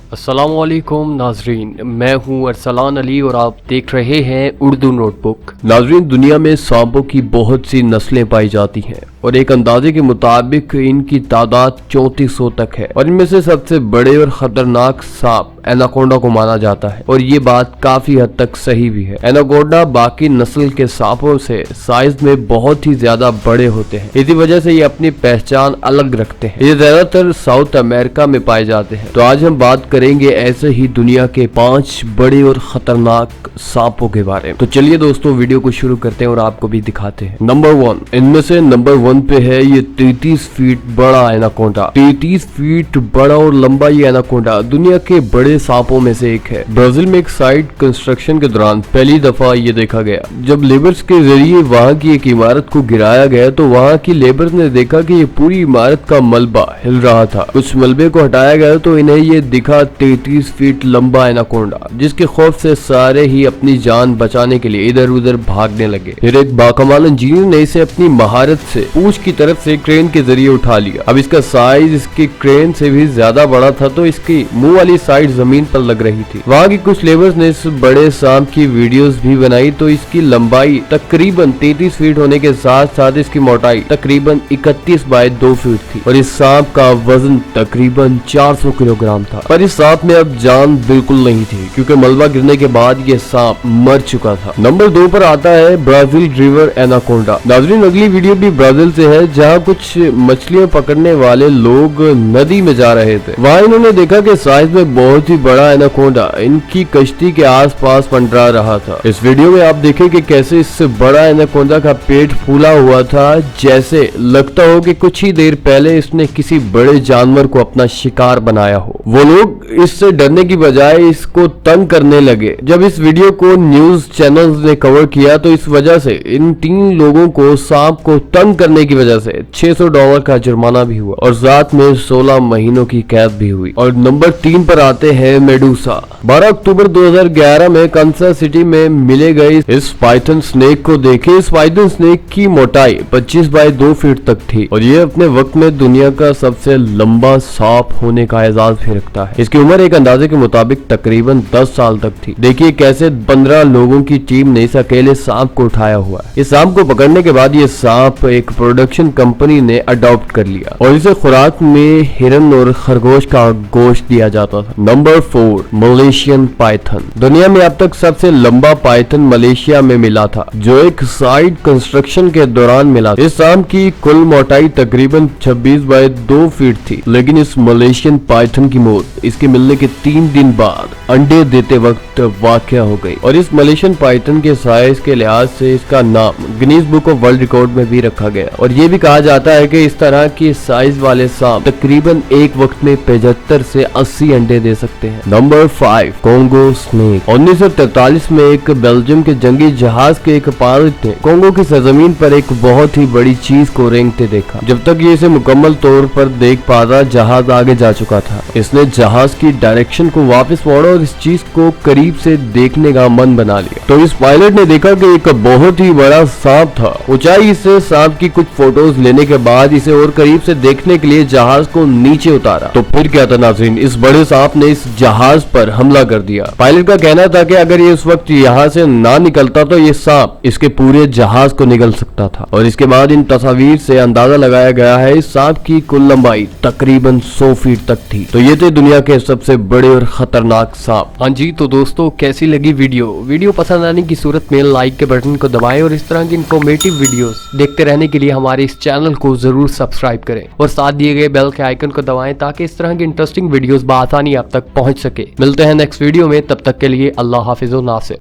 अस्सलामुअलैकुम नाजरीन, मैं हूं अरसलान अली और आप देख रहे हैं उर्दू नोटबुक। नाजरीन, दुनिया में सांपों की बहुत सी नस्लें पाई जाती हैं और एक अंदाजे के मुताबिक इनकी तादाद 3400 तक है और इनमें से सबसे बड़े और खतरनाक सांप एनाकोंडा को माना जाता है और ये बात काफी हद तक सही भी है। एनाकोंडा बाकी नस्ल के सांपों से साइज में बहुत ही ज्यादा बड़े होते हैं, इसी वजह से ये अपनी पहचान अलग रखते हैं। ये ज्यादातर साउथ अमेरिका में पाए जाते हैं। तो आज हम बात करेंगे ऐसे ही दुनिया के 5 बड़े और खतरनाक सांपों के बारे में। तो चलिए दोस्तों, वीडियो को शुरू करते हैं और आपको भी दिखाते हैं। नंबर 1, इनमें से नंबर 1 पे है ये 33 फीट बड़ा एनाकोंडा। 33 फीट बड़ा और लंबा ये एनाकोंडा दुनिया के बड़े सांपों में से एक है। ब्राजील में एक साइट कंस्ट्रक्शन के दौरान पहली दफा ये देखा गया। जब लेबर्स के जरिए वहां की एक इमारत को गिराया गया तो वहां की लेबर्स ने देखा कि ये पूरी इमारत का मलबा हिल रहा था। कुछ मलबे को हटाया गया तो इन्हें ये दिखा 33 फीट लंबा एनाकोंडा, जिसके खौफ से सारे ही अपनी जान बचाने के लिए इधर उधर भागने लगे। फिर एक बाकमाल इंजीनियर ने इसे अपनी महारत से पूंछ की तरफ से क्रेन के जरिए उठा लिया। अब इसका साइज इसके क्रेन से भी ज्यादा बड़ा था तो इसकी मुंह वाली साइड जमीन पर लग रही थी। वहां की कुछ लेबर्स ने इस बड़े सांप की वीडियोस भी बनाई तो इसकी लंबाई तकरीबन 33 फीट होने के साथ साथ इसकी मोटाई तकरीबन 31 बाय 2 फीट थी और इस सांप का वजन तकरीबन 400 किलोग्राम था। पर इस सांप में अब जान बिल्कुल नहीं थी क्योंकि मलबा गिरने के बाद ये सांप मर चुका था। नंबर 2 पर आता है ब्राजील रिवर एनाकोंडा। नाज़रीन, अगली वीडियो भी ब्राजील से है, जहाँ कुछ मछलियां पकड़ने वाले लोग नदी में जा रहे थे। वहाँ इन्होंने देखा कि साइज में बहुत ही बड़ा एनाकोंडा इनकी कश्ती के आसपास मंडरा रहा था। इस वीडियो में आप देखें कि कैसे इससे बड़ा एनाकोंडा का पेट फूला हुआ था, जैसे लगता हो कि कुछ ही देर पहले इसने किसी बड़े जानवर को अपना शिकार बनाया हो। वो लोग इससे डरने की बजाय इसको तंग करने लगे। जब इस वीडियो को न्यूज चैनल्स ने कवर किया तो इस वजह से इन 3 लोगों को सांप को तंग करने की वजह से $600 का जुर्माना भी हुआ और साथ में 16 महीनों की कैद भी हुई। और नंबर 3 पर आते हैं मेडूसा। 12 अक्टूबर 2011 में कांसास सिटी में मिले गए इस पाइथन स्नेक को देखे। इस पाइथन स्नेक की मोटाई 25 बाय 2 फीट तक थी और ये अपने वक्त में दुनिया का सबसे लंबा सांप होने का एजाज भी रखता है। इसकी उम्र एक अंदाजे के मुताबिक तकरीबन 10 साल तक थी। देखिए कैसे 15 लोगों की टीम ने इस अकेले सांप को उठाया हुआ है। इस सांप को पकड़ने के बाद ये सांप एक प्रोडक्शन कंपनी ने अडॉप्ट कर लिया और इसे खुराक में हिरन और खरगोश का गोश्त दिया जाता था। Number 4, Malaysian Python. दुनिया में अब तक सबसे लंबा पाइथन मलेशिया में मिला था, जो एक साइड कंस्ट्रक्शन के दौरान मिला। इस सांप की कुल मोटाई तकरीबन 26 बाय 2 फीट थी, लेकिन इस मलेशियन पाइथन की मौत इसके मिलने के 3 दिन बाद अंडे देते वक्त वाकया हो गई और इस मलेशियन पाइथन के साइज के लिहाज से इसका नाम Guinness book of world record में भी रखा गया। और ये भी कहा जाता है कि इस तरह की साइज वाले सांप तकरीबन एक वक्त में 75 से 80 अंडे दे सकते हैं। Number 5, Congo snake. 1943 में एक बेल्जियम के जंगी जहाज के एक पायलट ने कोंगो की सरजमीन पर एक बहुत ही बड़ी चीज को रेंगते देखा। जब तक ये इसे मुकम्मल तौर पर देख पाता, जहाज आगे जा चुका था। इसने जहाज की डायरेक्शन को वापस मोड़ा और इस चीज को करीब से देखने का मन बना लिया। तो इस पायलट ने देखा कि एक बहुत ही बड़ा सांप था। ऊंचाई से सांप की कुछ फोटोज लेने के बाद इसे और करीब से देखने के लिए जहाज को नीचे उतारा। तो फिर क्या था नाज़रीन, इस बड़े सांप ने इस जहाज पर हमला कर दिया। पायलट का कहना था कि अगर ये उस वक्त यहाँ से ना निकलता तो ये सांप इसके पूरे जहाज को निगल सकता था। और इसके बाद इन तस्वीर से अंदाजा लगाया गया है इस सांप की कुल लंबाई तकरीबन 100 फीट तक थी। तो ये थे दुनिया के सबसे बड़े और खतरनाक सांप। हाँ जी, तो दोस्तों कैसी लगी वीडियो पसंद आने की सूरत में लाइक के बटन को दबाएं और इस तरह की इंफॉर्मेटिव वीडियोस देखते रहने के लिए हमारे इस चैनल को जरूर सब्सक्राइब करें और साथ दिए गए बेल के आइकन को दबाएं ताकि इस तरह की इंटरेस्टिंग वीडियोस बआसानी आप तक पहुंच सके। मिलते हैं नेक्स्ट वीडियो में, तब तक के लिए अल्लाह हाफिज़ व नासिर।